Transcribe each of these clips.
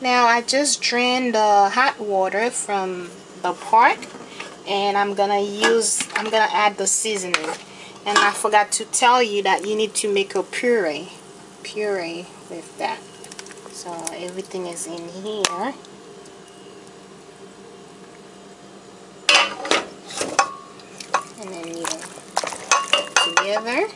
Now I just drained the hot water from the pot, and I'm gonna add the seasoning. And I forgot to tell you that you need to make a puree with that. So everything is in here. And then you put it together.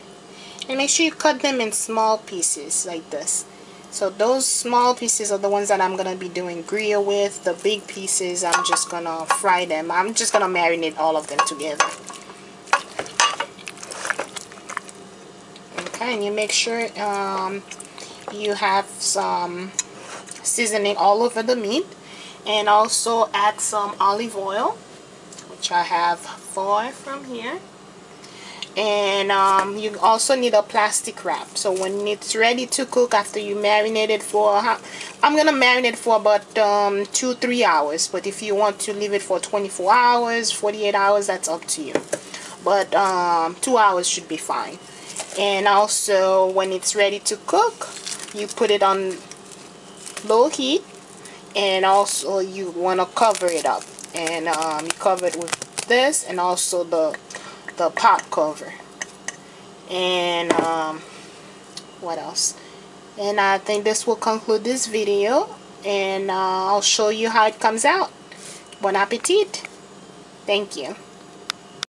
And make sure you cut them in small pieces like this. So those small pieces are the ones that I'm going to be doing grill with. The big pieces, I'm just going to fry them. I'm just going to marinate all of them together. Okay, and you make sure you have some seasoning all over the meat. And also add some olive oil, which I have 4 from here. And you also need a plastic wrap, so when it's ready to cook, after you marinate it for, I'm gonna marinate for about 2-3 hours, but if you want to leave it for 24 hours 48 hours, that's up to you, but 2 hours should be fine. And also when it's ready to cook, you put it on low heat, and also you want to cover it up, and you cover it with this and also the pot cover. And what else? And I think this will conclude this video, and I'll show you how it comes out. Bon appetit. Thank you.